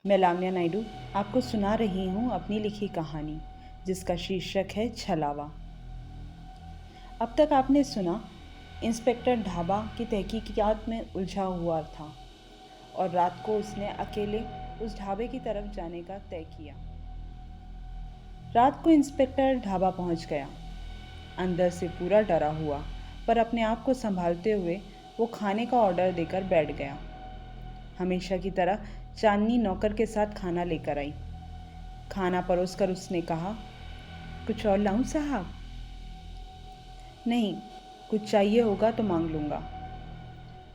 मैं लावण्या नायडू आपको सुना रही हूँ अपनी लिखी कहानी जिसका शीर्षक है छलावा। अब तक आपने सुना इंस्पेक्टर ढाबा की तहकीकात में उलझा हुआ था और रात को उसने अकेले उस ढाबे की तरफ जाने का तय किया। रात को इंस्पेक्टर ढाबा पहुंच गया, अंदर से पूरा डरा हुआ, पर अपने आप को संभालते हुए वो खाने का ऑर्डर देकर बैठ गया। हमेशा की तरह चांदनी नौकर के साथ खाना लेकर आई। खाना परोसकर उसने कहा, कुछ और लाऊं साहब? नहीं, कुछ चाहिए होगा तो मांग लूँगा।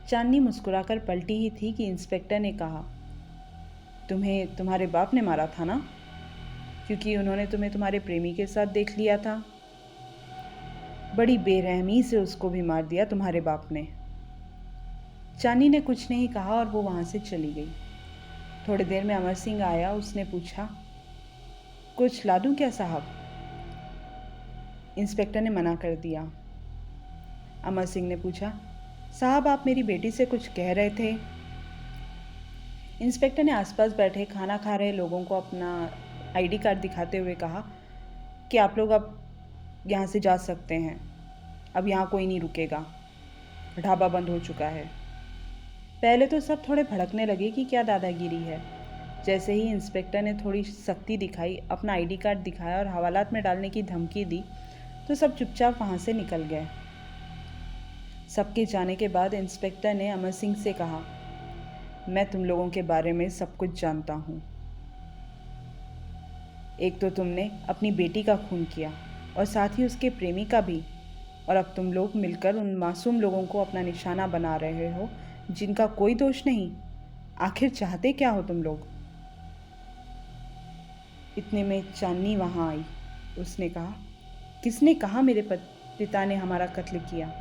चांदनी मुस्कुराकर पलटी ही थी कि इंस्पेक्टर ने कहा, तुम्हें तुम्हारे बाप ने मारा था ना, क्योंकि उन्होंने तुम्हें तुम्हारे प्रेमी के साथ देख लिया था। बड़ी बेरहमी से उसको भी मार दिया तुम्हारे बाप ने। चांदनी ने कुछ नहीं कहा और वो वहाँ से चली गई। थोड़ी देर में अमर सिंह आया। उसने पूछा, कुछ ला दूं क्या साहब? इंस्पेक्टर ने मना कर दिया। अमर सिंह ने पूछा, साहब आप मेरी बेटी से कुछ कह रहे थे? इंस्पेक्टर ने आसपास बैठे खाना खा रहे लोगों को अपना आईडी कार्ड दिखाते हुए कहा कि आप लोग अब यहाँ से जा सकते हैं। अब यहाँ कोई नहीं रुकेगा, ढाबा बंद हो चुका है। पहले तो सब थोड़े भड़कने लगे कि क्या दादागिरी है। जैसे ही इंस्पेक्टर ने थोड़ी सख्ती दिखाई, अपना आईडी कार्ड दिखाया और हवालात में डालने की धमकी दी, तो सब चुपचाप वहाँ से निकल गए। सबके जाने के बाद इंस्पेक्टर ने अमर सिंह से कहा, मैं तुम लोगों के बारे में सब कुछ जानता हूँ। एक तो तुमने अपनी बेटी का खून किया और साथ ही उसके प्रेमी का भी, और अब तुम लोग मिलकर उन मासूम लोगों को अपना निशाना बना रहे हो जिनका कोई दोष नहीं। आखिर चाहते क्या हो तुम लोग? इतने में चांदनी वहाँ आई। उसने कहा, किसने कहा मेरे पिता ने हमारा कत्ल किया?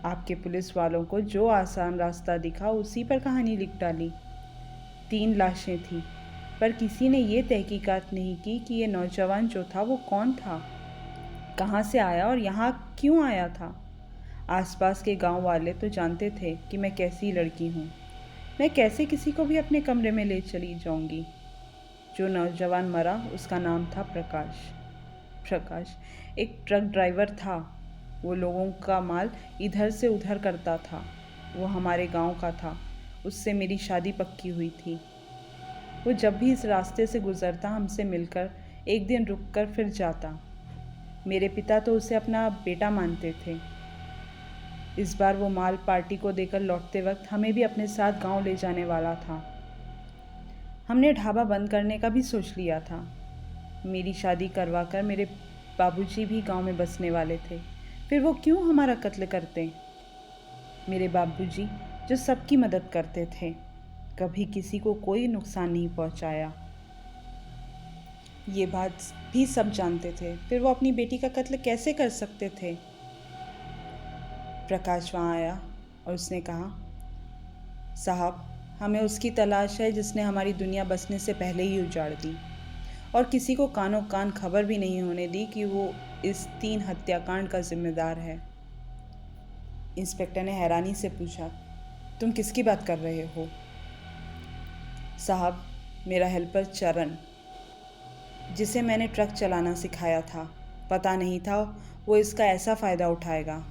आपके पुलिस वालों को जो आसान रास्ता दिखा उसी पर कहानी लिख डाली। 3 लाशें थीं, पर किसी ने ये तहकीकात नहीं की कि ये नौजवान जो था वो कौन था, कहाँ से आया और यहाँ क्यों आया था। आसपास के गांव वाले तो जानते थे कि मैं कैसी लड़की हूँ। मैं कैसे किसी को भी अपने कमरे में ले चली जाऊँगी। जो नौजवान मरा उसका नाम था प्रकाश। प्रकाश एक ट्रक ड्राइवर था। वो लोगों का माल इधर से उधर करता था। वो हमारे गांव का था। उससे मेरी शादी पक्की हुई थी। वो जब भी इस रास्ते से गुजरता हमसे मिलकर एक दिन रुककर फिर जाता। मेरे पिता तो उसे अपना बेटा मानते थे। इस बार वो माल पार्टी को देकर लौटते वक्त हमें भी अपने साथ गांव ले जाने वाला था। हमने ढाबा बंद करने का भी सोच लिया था। मेरी शादी करवाकर मेरे बाबूजी भी गांव में बसने वाले थे। फिर वो क्यों हमारा कत्ल करते? मेरे बाबूजी जो सबकी मदद करते थे, कभी किसी को कोई नुकसान नहीं पहुंचाया। ये बात भी सब जानते थे, फिर वो अपनी बेटी का कत्ल कैसे कर सकते थे? प्रकाश वहाँ आया और उसने कहा, साहब हमें उसकी तलाश है जिसने हमारी दुनिया बसने से पहले ही उजाड़ दी, और किसी को कानों कान खबर भी नहीं होने दी कि वो इस 3 हत्याकांड का जिम्मेदार है। इंस्पेक्टर ने हैरानी से पूछा, तुम किसकी बात कर रहे हो? साहब मेरा हेल्पर चरण, जिसे मैंने ट्रक चलाना सिखाया था, पता नहीं था वो इसका ऐसा फ़ायदा उठाएगा।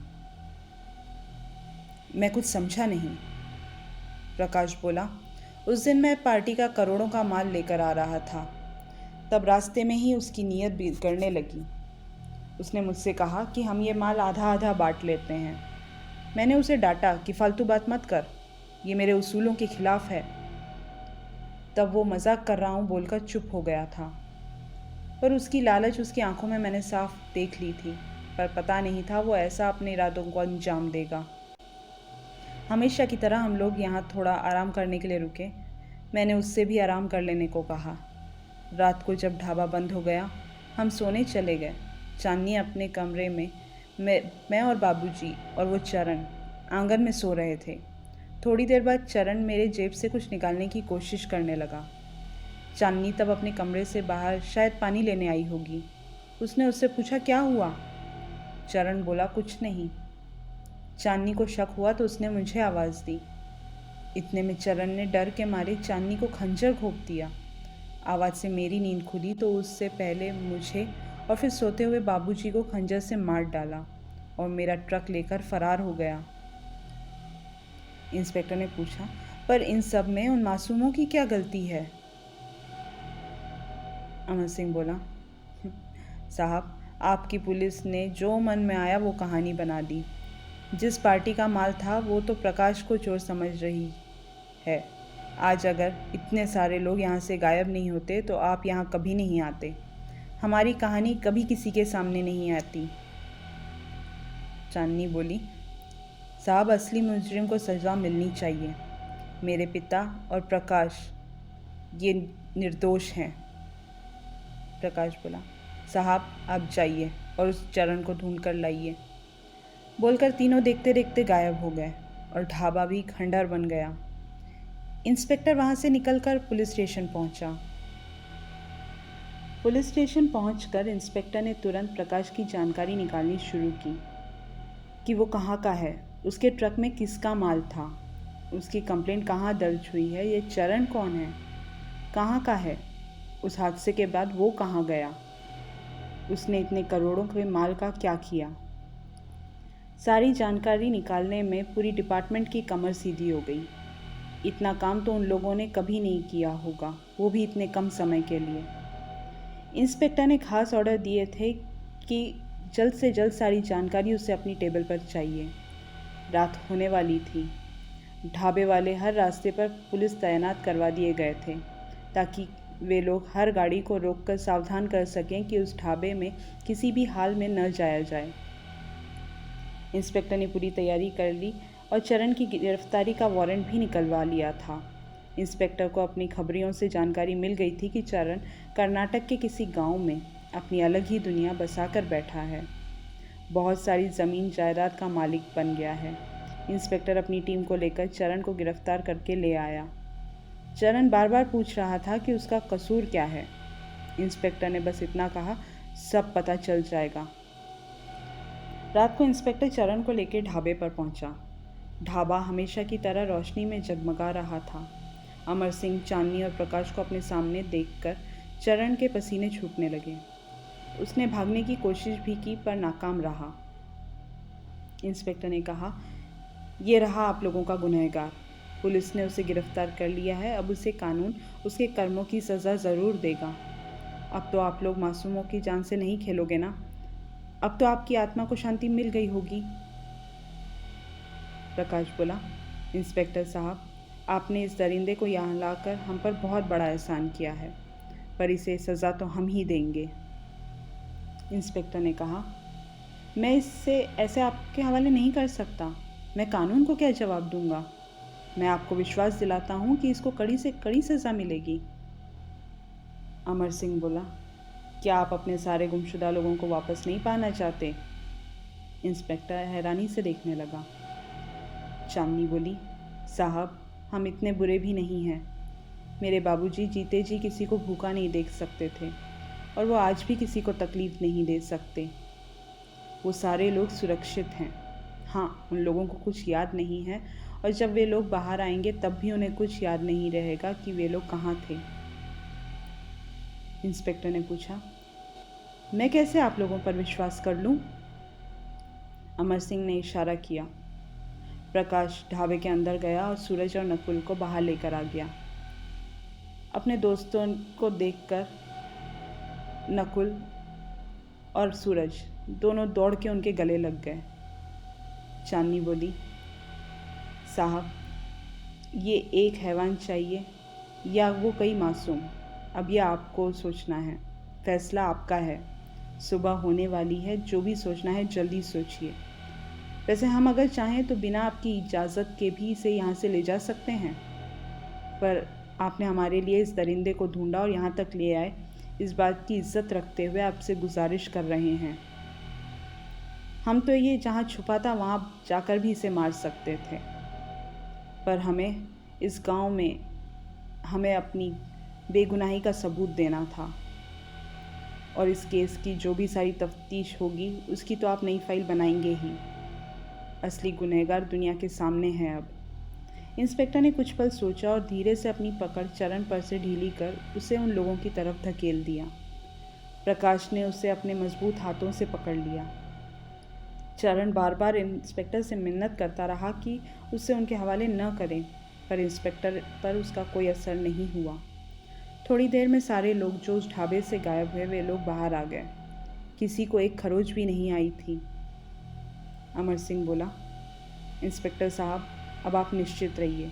मैं कुछ समझा नहीं। प्रकाश बोला, उस दिन मैं पार्टी का करोड़ों का माल लेकर आ रहा था। तब रास्ते में ही उसकी नीयत बिगड़ने लगी। उसने मुझसे कहा कि हम ये माल आधा आधा बांट लेते हैं। मैंने उसे डांटा कि फालतू बात मत कर, ये मेरे उसूलों के खिलाफ है। तब वो मजाक कर रहा हूँ बोलकर चुप हो गया था, पर उसकी लालच उसकी आंखों में मैंने साफ देख ली थी, पर पता नहीं था वो ऐसा अपने इरादों को अंजाम देगा। हमेशा की तरह हम लोग यहाँ थोड़ा आराम करने के लिए रुके। मैंने उससे भी आराम कर लेने को कहा। रात को जब ढाबा बंद हो गया, हम सोने चले गए। चांदनी अपने कमरे में, मैं और बाबूजी और वो चरण आंगन में सो रहे थे। थोड़ी देर बाद चरण मेरे जेब से कुछ निकालने की कोशिश करने लगा। चांदनी तब अपने कमरे से बाहर शायद पानी लेने आई होगी। उसने उससे पूछा, क्या हुआ? चरण बोला, कुछ नहीं। चांदनी को शक हुआ तो उसने मुझे आवाज़ दी। इतने में चरण ने डर के मारे चांदनी को खंजर घोंप दिया। आवाज़ से मेरी नींद खुली तो उससे पहले मुझे और फिर सोते हुए बाबूजी को खंजर से मार डाला और मेरा ट्रक लेकर फरार हो गया। इंस्पेक्टर ने पूछा, पर इन सब में उन मासूमों की क्या गलती है? अमर सिंह बोला, साहब, आपकी पुलिस ने जो मन में आया वो कहानी बना दी। जिस पार्टी का माल था वो तो प्रकाश को चोर समझ रही है। आज अगर इतने सारे लोग यहाँ से गायब नहीं होते तो आप यहाँ कभी नहीं आते। हमारी कहानी कभी किसी के सामने नहीं आती। चांदनी बोली, साहब, असली मुजरिम को सज़ा मिलनी चाहिए। मेरे पिता और प्रकाश ये निर्दोष हैं। प्रकाश बोला, साहब आप जाइए और उस चरण को ढूंढ कर लाइए। बोलकर तीनों देखते देखते गायब हो गए और ढाबा भी खंडहर बन गया। इंस्पेक्टर वहाँ से निकलकर पुलिस स्टेशन पहुँचा। पुलिस स्टेशन पहुंचकर इंस्पेक्टर ने तुरंत प्रकाश की जानकारी निकालनी शुरू की कि वो कहाँ का है, उसके ट्रक में किसका माल था, उसकी कंप्लेंट कहाँ दर्ज हुई है, ये चरण कौन है, कहाँ का है, उस हादसे के बाद वो कहाँ गया, उसने इतने करोड़ों के माल का क्या किया। सारी जानकारी निकालने में पूरी डिपार्टमेंट की कमर सीधी हो गई। इतना काम तो उन लोगों ने कभी नहीं किया होगा, वो भी इतने कम समय के लिए। इंस्पेक्टर ने खास ऑर्डर दिए थे कि जल्द से जल्द सारी जानकारी उसे अपनी टेबल पर चाहिए। रात होने वाली थी। ढाबे वाले हर रास्ते पर पुलिस तैनात करवा दिए गए थे ताकि वे लोग हर गाड़ी को रोककर सावधान कर सकें कि उस ढाबे में किसी भी हाल में न जाया जाए। इंस्पेक्टर ने पूरी तैयारी कर ली और चरण की गिरफ्तारी का वारंट भी निकलवा लिया था। इंस्पेक्टर को अपनी खबरियों से जानकारी मिल गई थी कि चरण कर्नाटक के किसी गांव में अपनी अलग ही दुनिया बसाकर बैठा है, बहुत सारी ज़मीन जायदाद का मालिक बन गया है। इंस्पेक्टर अपनी टीम को लेकर चरण को गिरफ्तार करके ले आया। चरण बार बार पूछ रहा था कि उसका कसूर क्या है। इंस्पेक्टर ने बस इतना कहा, सब पता चल जाएगा। रात को इंस्पेक्टर चरण को लेकर ढाबे पर पहुंचा। ढाबा हमेशा की तरह रोशनी में जगमगा रहा था। अमर सिंह, चांदनी और प्रकाश को अपने सामने देखकर चरण के पसीने छूटने लगे। उसने भागने की कोशिश भी की पर नाकाम रहा। इंस्पेक्टर ने कहा, ये रहा आप लोगों का गुनहगार। पुलिस ने उसे गिरफ्तार कर लिया है, अब उसे कानून उसके कर्मों की सज़ा ज़रूर देगा। अब तो आप लोग मासूमों की जान से नहीं खेलोगे ना? अब तो आपकी आत्मा को शांति मिल गई होगी। प्रकाश बोला, इंस्पेक्टर साहब, आपने इस दरिंदे को यहाँ लाकर हम पर बहुत बड़ा एहसान किया है, पर इसे सज़ा तो हम ही देंगे। इंस्पेक्टर ने कहा, मैं इससे ऐसे आपके हवाले नहीं कर सकता। मैं कानून को क्या जवाब दूंगा? मैं आपको विश्वास दिलाता हूँ कि इसको कड़ी से कड़ी सज़ा मिलेगी। अमर सिंह बोला, क्या आप अपने सारे गुमशुदा लोगों को वापस नहीं पाना चाहते? इंस्पेक्टर हैरानी से देखने लगा। चांदनी बोली, साहब, हम इतने बुरे भी नहीं हैं। मेरे बाबूजी जीते जी किसी को भूखा नहीं देख सकते थे और वो आज भी किसी को तकलीफ़ नहीं दे सकते। वो सारे लोग सुरक्षित हैं। हाँ, उन लोगों को कुछ याद नहीं है और जब वे लोग बाहर आएंगे तब भी उन्हें कुछ याद नहीं रहेगा कि वे लोग कहाँ थे। इंस्पेक्टर ने पूछा, मैं कैसे आप लोगों पर विश्वास कर लूँ? अमर सिंह ने इशारा किया। प्रकाश ढाबे के अंदर गया और सूरज और नकुल को बाहर लेकर आ गया। अपने दोस्तों को देखकर नकुल और सूरज दोनों दौड़ के उनके गले लग गए। चांदनी बोली, साहब, ये एक हैवान चाहिए या वो कई मासूम? अब यह आपको सोचना है, फैसला आपका है। सुबह होने वाली है, जो भी सोचना है जल्दी सोचिए। वैसे हम अगर चाहें तो बिना आपकी इजाज़त के भी इसे यहाँ से ले जा सकते हैं, पर आपने हमारे लिए इस दरिंदे को ढूंढा और यहाँ तक ले आए, इस बात की इज्जत रखते हुए आपसे गुजारिश कर रहे हैं। हम तो ये जहाँ छुपा था वहाँ जाकर भी इसे मार सकते थे, पर हमें इस गांव में हमें अपनी बेगुनाही का सबूत देना था और इस केस की जो भी सारी तफ्तीश होगी उसकी तो आप नई फाइल बनाएंगे ही। असली गुनहगार दुनिया के सामने है अब। इंस्पेक्टर ने कुछ पल सोचा और धीरे से अपनी पकड़ चरण पर से ढीली कर उसे उन लोगों की तरफ धकेल दिया। प्रकाश ने उसे अपने मजबूत हाथों से पकड़ लिया। चरण बार बार इंस्पेक्टर से मिन्नत करता रहा कि उसे उनके हवाले न करें, पर इंस्पेक्टर पर उसका कोई असर नहीं हुआ। थोड़ी देर में सारे लोग जो उस ढाबे से गायब हुए वे लोग बाहर आ गए। किसी को एक खरोच भी नहीं आई थी। अमर सिंह बोला, इंस्पेक्टर साहब, अब आप निश्चित रहिए,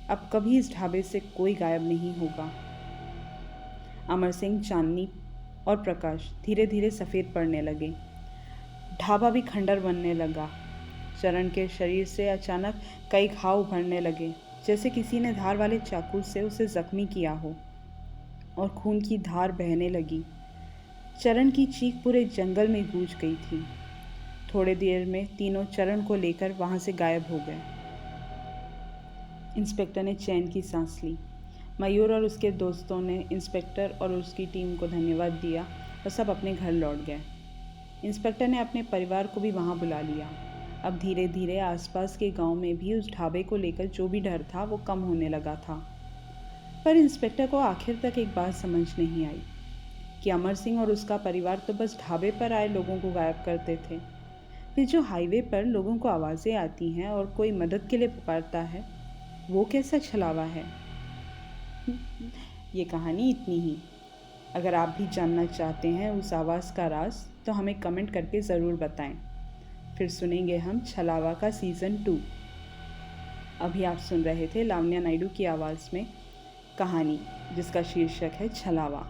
अब कभी इस ढाबे से कोई गायब नहीं होगा। अमर सिंह, चांदनी और प्रकाश धीरे धीरे सफ़ेद पड़ने लगे। ढाबा भी खंडर बनने लगा। चरण के शरीर से अचानक कई घाव उभरने लगे, जैसे किसी ने धार वाले चाकू से उसे जख्मी किया हो, और खून की धार बहने लगी। चरण की चीख पूरे जंगल में गूंज गई थी। थोड़ी देर में तीनों चरण को लेकर वहां से गायब हो गए। इंस्पेक्टर ने चैन की सांस ली। मयूर और उसके दोस्तों ने इंस्पेक्टर और उसकी टीम को धन्यवाद दिया और सब अपने घर लौट गए। इंस्पेक्टर ने अपने परिवार को भी वहां बुला लिया। अब धीरे धीरे आसपास के गांव में भी उस ढाबे को लेकर जो भी डर था वो कम होने लगा था। पर इंस्पेक्टर को आखिर तक एक बात समझ नहीं आई कि अमर सिंह और उसका परिवार तो बस ढाबे पर आए लोगों को गायब करते थे, फिर जो हाईवे पर लोगों को आवाज़ें आती हैं और कोई मदद के लिए पुकारता है, वो कैसा छलावा है। ये कहानी इतनी ही। अगर आप भी जानना चाहते हैं उस आवाज़ का राज, तो हमें कमेंट करके ज़रूर बताएं। फिर सुनेंगे हम छलावा का सीज़न 2। अभी आप सुन रहे थे लावण्या नायडू की आवाज़ में कहानी, जिसका शीर्षक है छलावा।